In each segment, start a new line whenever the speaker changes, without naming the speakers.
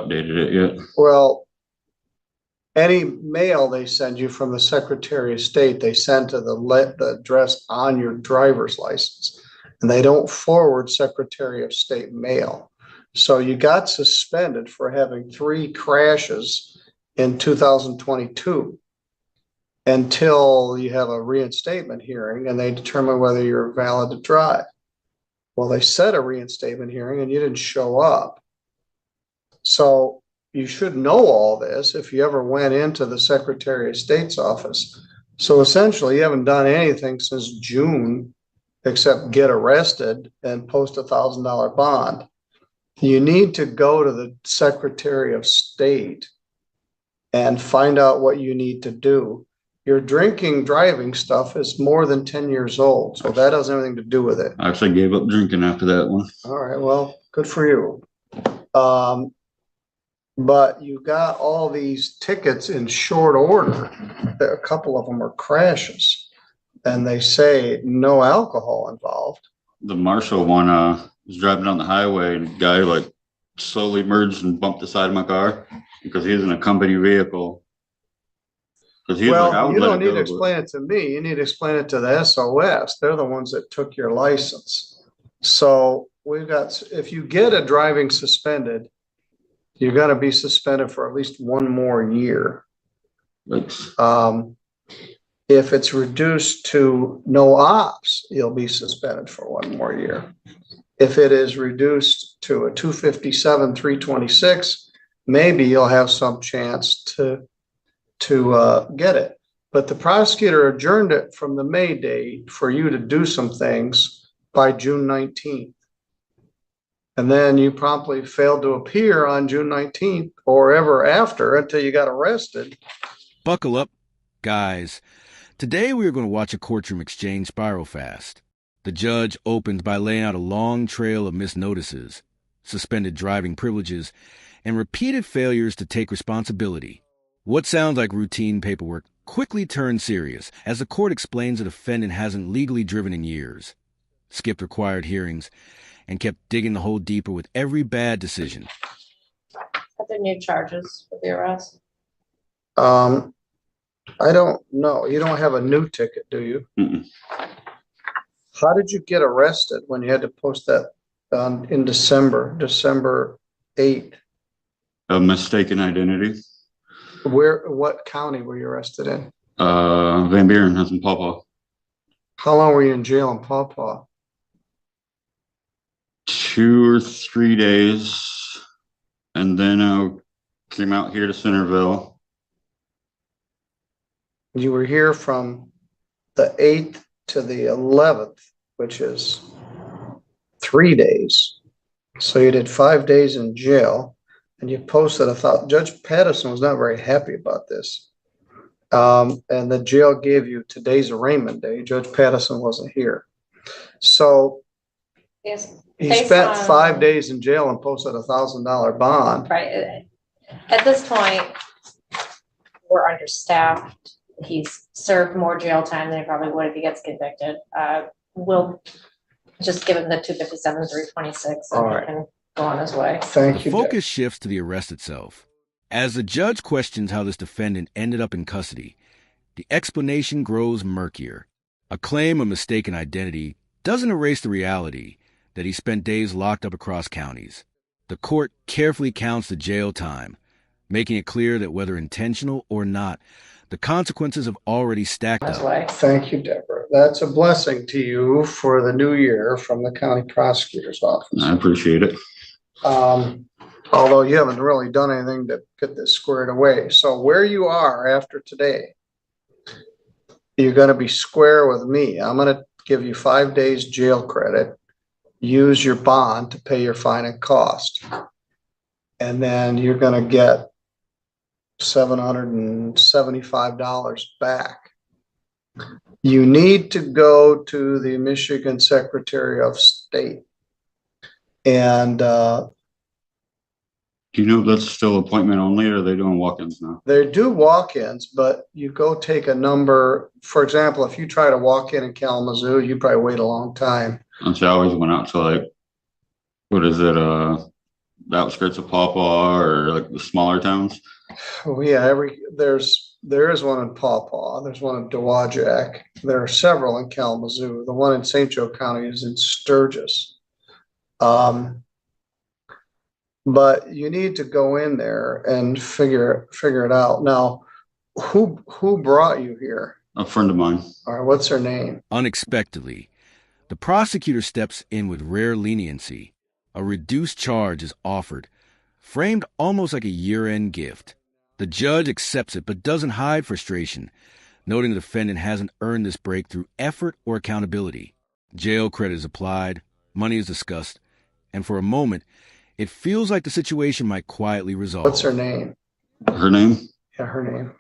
updated it yet.
Well, any mail they send you from the Secretary of State, they send to the address on your driver's license, and they don't forward Secretary of State mail. So you got suspended for having 3 crashes in 2022 until you have a reinstatement hearing and they determine whether you're valid to drive. Well, they set a reinstatement hearing and you didn't show up. So you should know all this if you ever went into the Secretary of State's office. So essentially, you haven't done anything since June except get arrested and post $1,000 bond. You need to go to the Secretary of State and find out what you need to do. Your drinking, driving stuff is more than 10 years old, so that doesn't have anything to do with it.
I actually gave up drinking after that one.
All right, well, good for you. But you got all these tickets in short order. A couple of them are crashes, and they say no alcohol involved.
The Marshall one was driving down the highway, and a guy like slowly merged and bumped the side of my car because he was in a company vehicle.
Well, you don't need to explain it to me. You need to explain it to the SOS. They're the ones that took your license. So we've got, if you get a driving suspended, you're going to be suspended for at least 1 more year. If it's reduced to no ops, you'll be suspended for 1 more year. If it is reduced to a 257, 326, maybe you'll have some chance to get it. But the prosecutor adjourned it from the May date for you to do some things by June 19th. And then you promptly failed to appear on June 19th or ever after until you got arrested.
Buckle up, guys. Today we are going to watch a courtroom exchange spiral fast. The judge opens by laying out a long trail of missed notices, suspended driving privileges, and repeated failures to take responsibility. What sounds like routine paperwork quickly turns serious as the court explains the defendant hasn't legally driven in years, skipped required hearings, and kept digging the hole deeper with every bad decision.
Are there new charges for the arrest?
I don't know. You don't have a new ticket, do you?
Mm-mm.
How did you get arrested when you had to post that in December 8th?
A mistaken identity.
What county were you arrested in?
Van Buren, that's in Paw.
How long were you in jail in Paw?
2 or 3 days, and then I came out here to Centerville.
You were here from the 8th to the 11th, which is 3 days. So you did 5 days in jail, and you posted Judge Patterson was not very happy about this. And the jail gave you today's arraignment day. Judge Patterson wasn't here. So
Yes.
he spent 5 days in jail and posted $1,000 bond.
Right. At this point, we're understaffed. He's served more jail time than he probably would if he gets convicted. We'll just give him the 257, 326 and go on his way.
Thank you.
The focus shifts to the arrest itself. As the judge questions how this defendant ended up in custody, the explanation grows murkier. A claim of mistaken identity doesn't erase the reality that he spent days locked up across counties. The court carefully counts the jail time, making it clear that whether intentional or not, the consequences have already stacked up.
Thank you, Deborah. That's a blessing to you for the new year from the county prosecutor's office.
I appreciate it.
Although you haven't really done anything to get this squared away. So where you are after today, you're going to be square with me. I'm going to give you 5 days jail credit. Use your bond to pay your fine and cost. And then you're going to get $775 back. You need to go to the Michigan Secretary of State. And
do you know if that's still appointment only, or are they doing walk-ins now?
They do walk-ins, but you go take a number. For example, if you try to walk in Kalamazoo, you probably wait a long time.
And so I always went out to, like, what is it, the outskirts of Pawpaw or like the smaller towns?
Oh, yeah, there is one in Pawpaw, there's one in Dowagiac, there are several in Kalamazoo. The one in St. Joe County is in Sturgis. But you need to go in there and figure it out. Now, who brought you here?
A friend of mine.
All right, what's her name?
Unexpectedly, the prosecutor steps in with rare leniency. A reduced charge is offered, framed almost like a year-end gift. The judge accepts it but doesn't hide frustration, noting the defendant hasn't earned this break through effort or accountability. Jail credit is applied, money is discussed, and for a moment, it feels like the situation might quietly resolve.
What's her name?
Her name?
Yeah, her name.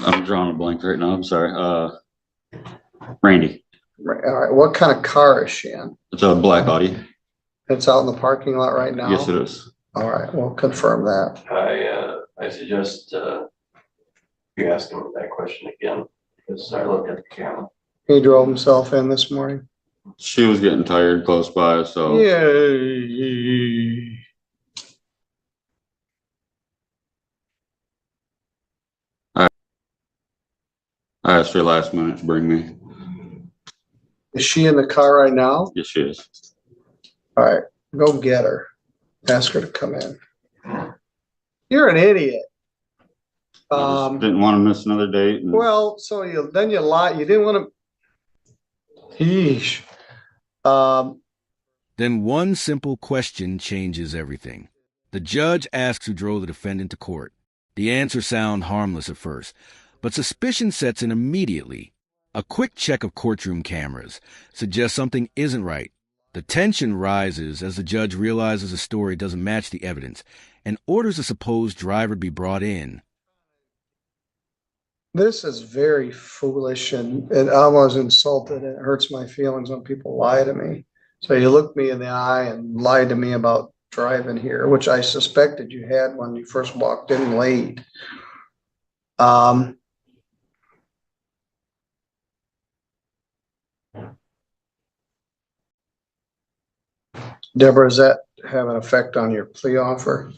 I'm drawing a blank right now. I'm sorry. Randy.
Right, all right, what kind of car is she in?
It's a black Audi.
It's out in the parking lot right now?
Yes, it is.
All right, we'll confirm that.
I suggest you ask him that question again, because I looked at the camera.
He drove himself in this morning.
She was getting tired close by, so
Yay.
I asked her last minute to bring me.
Is she in the car right now?
Yes, she is.
All right, go get her. Ask her to come in. You're an idiot.
I just didn't want to miss another date. And
Well, so you lied. You didn't want to. Yeesh.
Then one simple question changes everything. The judge asks who drove the defendant to court. The answers sound harmless at first, but suspicion sets in immediately. A quick check of courtroom cameras suggests something isn't right. The tension rises as the judge realizes the story doesn't match the evidence and orders the supposed driver to be brought in.
This is very foolish and I was insulted. It hurts my feelings when people lie to me. So you looked me in the eye and lied to me about driving here, which I suspected you had when you first walked in late. Deborah, does that have an effect on your plea offer?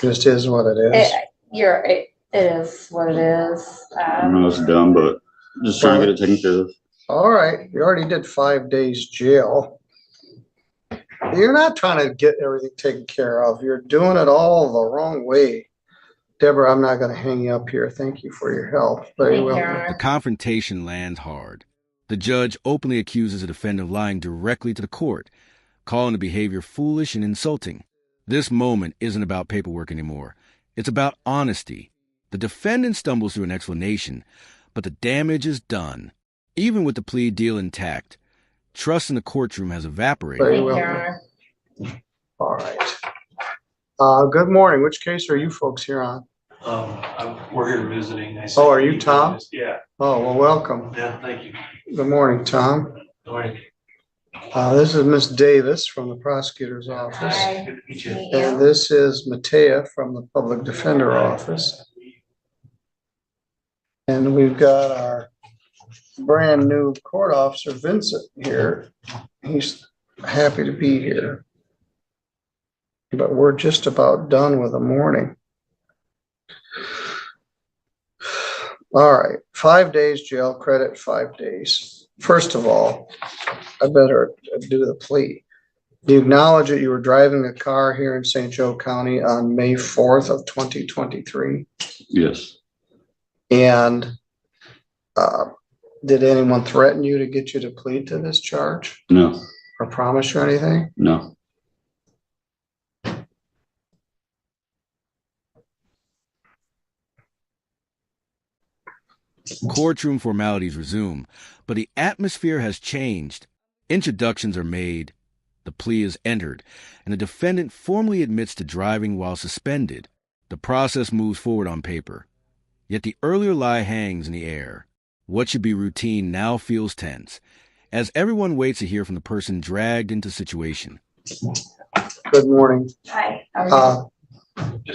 Just is what it is.
It is what it is.
I know it's dumb, but just trying to get it taken care of.
All right, you already did 5 days jail. You're not trying to get everything taken care of. You're doing it all the wrong way. Deborah, I'm not going to hang you up here. Thank you for your help. Very
Thank you,
well.
Your Honor.
The confrontation lands hard. The judge openly accuses the defendant of lying directly to the court, calling the behavior foolish and insulting. This moment isn't about paperwork anymore. It's about honesty. The defendant stumbles through an explanation, but the damage is done. Even with the plea deal intact, trust in the courtroom has evaporated.
Very
Thank you,
well.
Your Honor.
All right. Good morning. Which case are you folks here on?
We're here visiting.
Oh, are you Tom?
Yeah,
Oh, well, welcome.
yeah, thank you.
Good morning, Tom.
Good morning.
This is Miss Davis from the prosecutor's office.
Hi.
Good to meet you.
Meet
And
you.
this is Matea from the public defender office. And we've got our brand new court officer, Vincent, here. He's happy to be here. But we're just about done with the morning. All right, 5 days jail credit, 5 days. First of all, I better do the plea. Do you acknowledge that you were driving a car here in St. Joe County on May 4th of 2023?
Yes.
And did anyone threaten you to get you to plead to this charge
No.
or promise you anything?
No.
Courtroom formalities resume, but the atmosphere has changed. Introductions are made, the plea is entered, and the defendant formally admits to driving while suspended. The process moves forward on paper. Yet the earlier lie hangs in the air. What should be routine now feels tense, as everyone waits to hear from the person dragged into the situation.
Good morning.
Hi. How are you?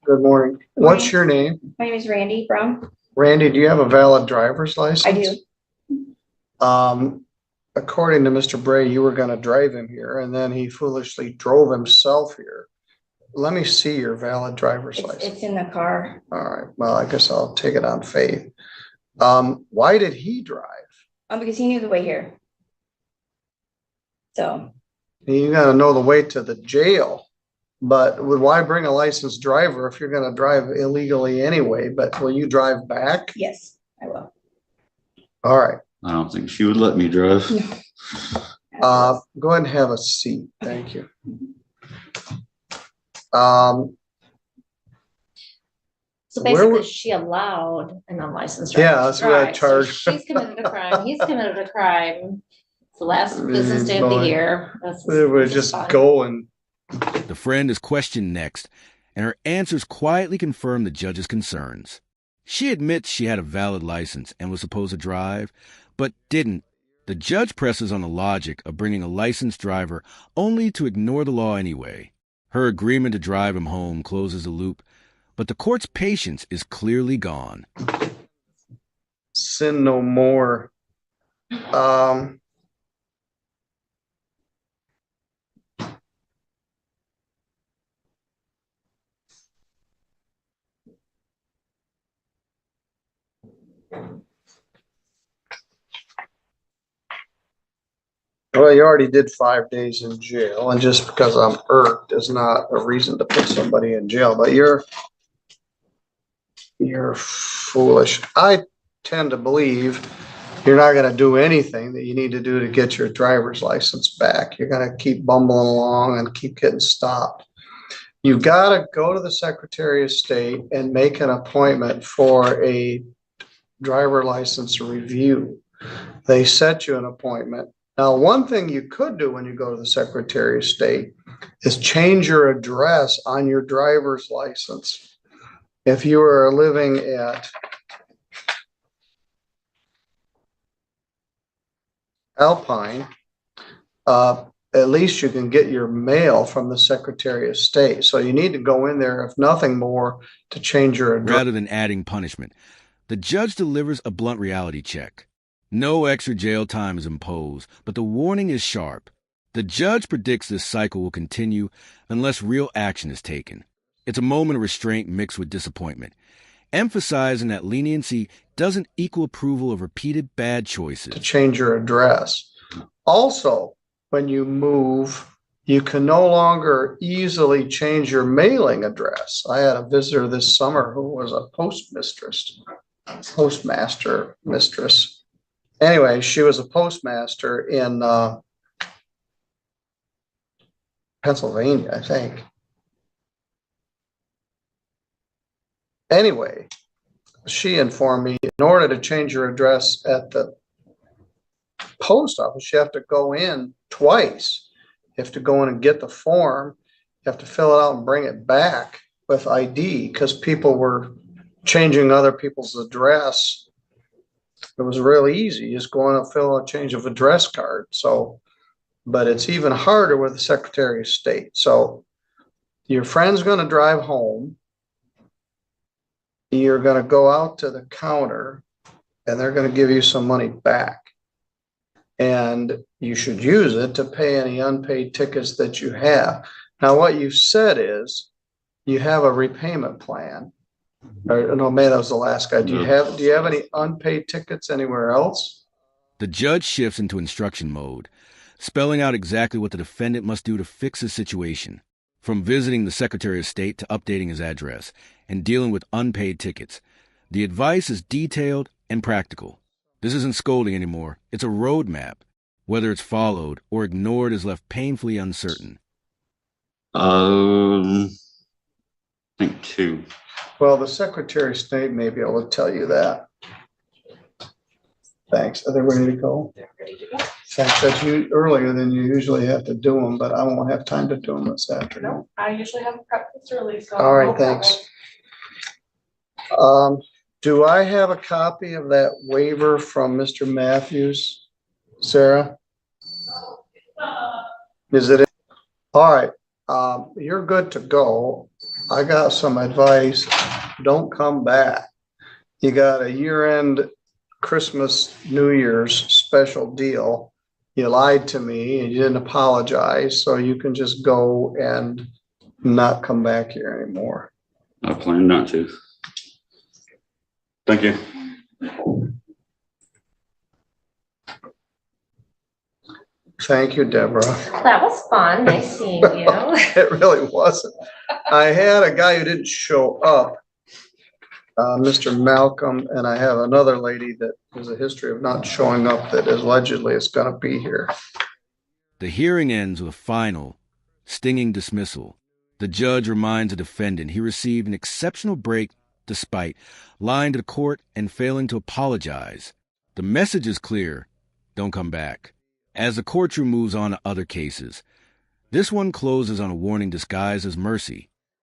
Good morning. What's your name?
My name is Randy Brown.
Randy, do you have a valid driver's license?
I do.
according to Mr. Bray, you were gonna drive him here and then he foolishly drove himself here. Let me see your valid driver's license.
It's in the car.
All right, well, I guess I'll take it on faith. Why did he drive?
Because he knew the way here. So,
You gotta know the way to the jail. But why bring a licensed driver if you're gonna drive illegally anyway? But will you drive back?
yes, I will.
All right,
I don't think she would let me drive.
go ahead and have a seat. Thank you.
So
Where
basically,
were-
she allowed an unlicensed
Yeah,
driver to
that's what I
drive. So
charged.
she's committed a crime, he's committed a crime. It's the last business day of
boy.
the year.
It would just go and
The friend is questioned next, and her answers quietly confirm the judge's concerns. She admits she had a valid license and was supposed to drive, but didn't. The judge presses on the logic of bringing a licensed driver only to ignore the law anyway. Her agreement to drive him home closes the loop, but the court's patience is clearly gone.
sin no more. Well, you already did 5 days in jail, and just because I'm irked is not a reason to put somebody in jail, but you're foolish. I tend to believe you're not gonna do anything that you need to do to get your driver's license back. You're gonna keep bumbling along and keep getting stopped. You gotta go to the Secretary of State and make an appointment for a driver license review. They set you an appointment. Now, one thing you could do when you go to the Secretary of State is change your address on your driver's license. If you are living at Alpine, at least you can get your mail from the Secretary of State. So you need to go in there, if nothing more, to change your address.
Rather than adding punishment, the judge delivers a blunt reality check. No extra jail time is imposed, but the warning is sharp. The judge predicts this cycle will continue unless real action is taken. It's a moment of restraint mixed with disappointment, emphasizing that leniency doesn't equal approval of repeated bad choices.
To change your address. Also, when you move, you can no longer easily change your mailing address. I had a visitor this summer who was a postmaster mistress. Anyway, she was a postmaster in Pennsylvania, I think. Anyway, she informed me in order to change your address at the post office, you have to go in twice. You have to go in and get the form. You have to fill it out and bring it back with ID because people were changing other people's address. It was really easy. You just go in and fill out a change of address card. So, but it's even harder with the Secretary of State. So your friend's going to drive home. You're going to go out to the counter and they're going to give you some money back. And you should use it to pay any unpaid tickets that you have. Now, what you've said is you have a repayment plan. Or, no, man, that was the last guy. Do you have any unpaid tickets anywhere else?
The judge shifts into instruction mode, spelling out exactly what the defendant must do to fix his situation, from visiting the Secretary of State to updating his address and dealing with unpaid tickets. The advice is detailed and practical. This isn't scolding anymore. It's a roadmap. Whether it's followed or ignored is left painfully uncertain.
I think 2.
Well, the Secretary of State may be able to tell you that. Thanks. Are they ready to go?
They're ready to go.
Thanks. That's you earlier than you usually have to do them, but I won't have time to do them this afternoon.
No, I usually have prep this early, so.
All right,
no problem.
thanks. Do I have a copy of that waiver from Mr. Matthews? Sarah? Is it? All right, you're good to go. I got some advice. Don't come back. You got a year-end Christmas, New Year's special deal. you lied to me and you didn't apologize, so you can just go and not come back here anymore.
I plan not to. Thank you.
Thank you, Deborah.
That was fun. Nice seeing you.
It really wasn't. I had a guy who didn't show up, Mr. Malcolm, and I have another lady that has a history of not showing up that allegedly is gonna be here.
The hearing ends with a final, stinging dismissal. The judge reminds the defendant he received an exceptional break despite lying to the court and failing to apologize. The message is clear: don't come back. As the courtroom moves on to other cases, this one closes on a warning disguised as mercy.